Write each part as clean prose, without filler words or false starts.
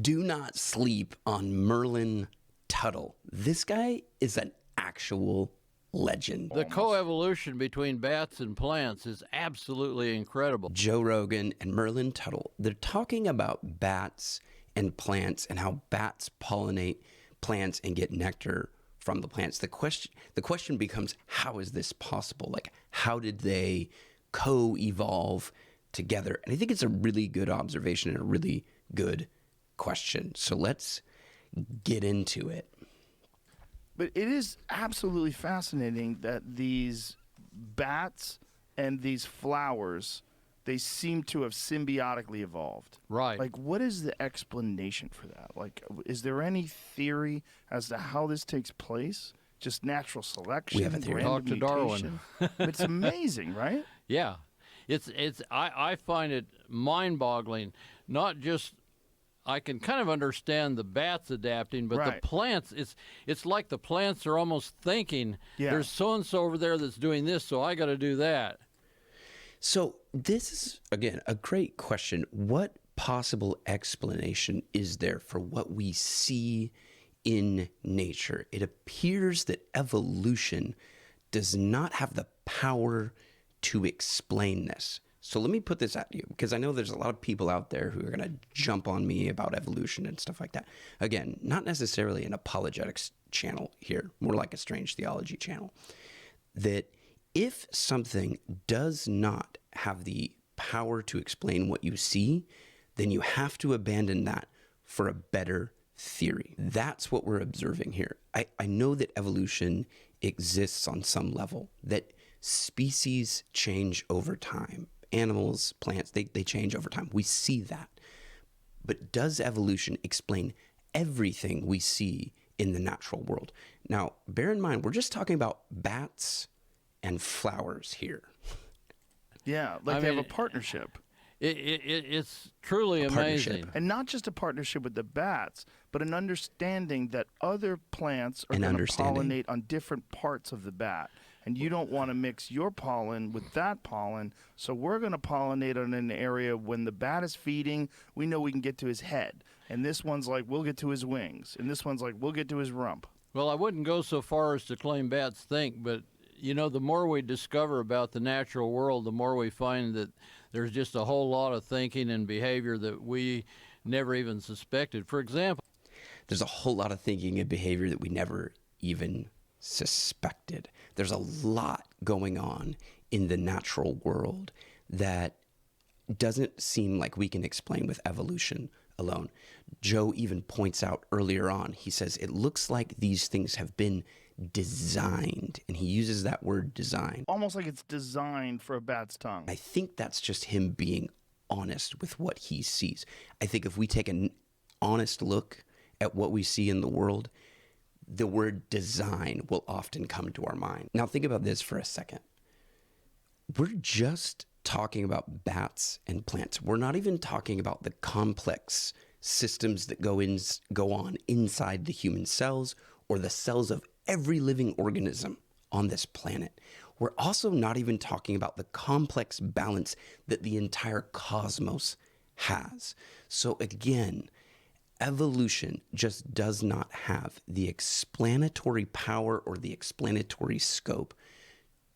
Do not sleep on Merlin Tuttle. This guy is an actual legend. The coevolution between bats and plants is absolutely incredible. Joe Rogan and Merlin Tuttle, they're talking about bats and plants and how bats pollinate plants and get nectar from the plants. The question becomes, how is this possible? Like, how did they co-evolve together? And I think it's a really good observation and a really good question. So let's get into it. But it is absolutely fascinating that these bats and these flowers, they seem to have symbiotically evolved. Right. Like, what is the explanation for that? Like, is there any theory as to how this takes place? Just natural selection? We have a theory. Talk to mutation? Darwin. It's amazing, right? Yeah. I find it mind-boggling. Not just, I can kind of understand the bats adapting, but Right. the plants, it's like the plants are almost thinking, Yeah. there's so-and-so over there that's doing this, so I got to do that. So this is, again, a great question. What possible explanation is there for what we see in nature? It appears that evolution does not have the power to explain this. So let me put this at you, because I know there's a lot of people out there who are going to jump on me about evolution and stuff like that. Again, not necessarily an apologetics channel here, more like a strange theology channel. That if something does not have the power to explain what you see, then you have to abandon that for a better theory. That's what we're observing here. I know that evolution exists on some level, that species change over time. Animals, plants, they change over time. We see that. But does evolution explain everything we see in the natural world? Now, bear in mind, we're just talking about bats and flowers here. Yeah, like they have a partnership. It's truly Partnership. amazing. And not just a partnership with the bats, but an understanding that other plants are An going to understanding. pollinate on different parts of the bat. And you don't want to mix your pollen with that pollen, so we're going to pollinate on an area when the bat is feeding, we know we can get to his head. And this one's like, we'll get to his wings. And this one's like, we'll get to his rump. Well, I wouldn't go so far as to claim bats think, but the more we discover about the natural world, the more we find that there's just a whole lot of thinking and behavior that we never even suspected. For example, There's a whole lot of thinking and behavior that we never even suspected. There's a lot going on in the natural world that doesn't seem like we can explain with evolution alone. Joe even points out earlier on, he says, it looks like these things have been designed. And he uses that word design. Almost like it's designed for a bat's tongue. I think that's just him being honest with what he sees. I think if we take an honest look at what we see in the world, the word design will often come to our mind. Now think about this for a second. We're just talking about bats and plants. We're not even talking about the complex systems that go on inside the human cells or the cells of every living organism on this planet. We're also not even talking about the complex balance that the entire cosmos has. So again, evolution just does not have the explanatory power or the explanatory scope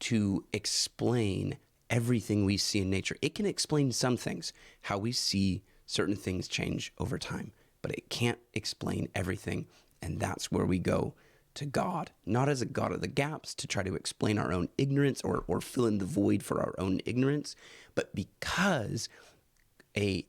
to explain everything we see in nature. It can explain some things, how we see certain things change over time, but it can't explain everything. And that's where we go to God, not as a God of the gaps to try to explain our own ignorance or fill in the void for our own ignorance, but because a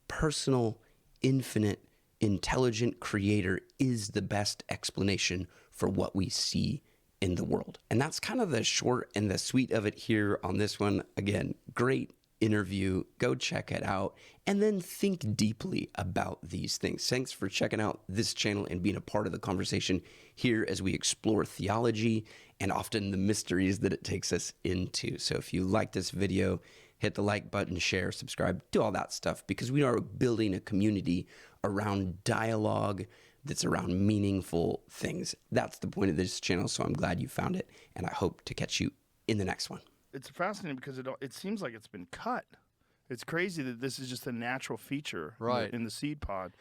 personal, infinite, intelligent creator is the best explanation for what we see in the world. And that's kind of the short and the sweet of it here on this one. Again, great interview. Go check it out and then think deeply about these things. Thanks for checking out this channel and being a part of the conversation here as we explore theology and often the mysteries that it takes us into. So if you like this video, hit the like button, share, subscribe, do all that stuff, because we are building a community around dialogue that's around meaningful things. That's the point of this channel, so I'm glad you found it, and I hope to catch you in the next one. It's fascinating because it seems like it's been cut. It's crazy that this is just a natural feature Right. in the seed pod.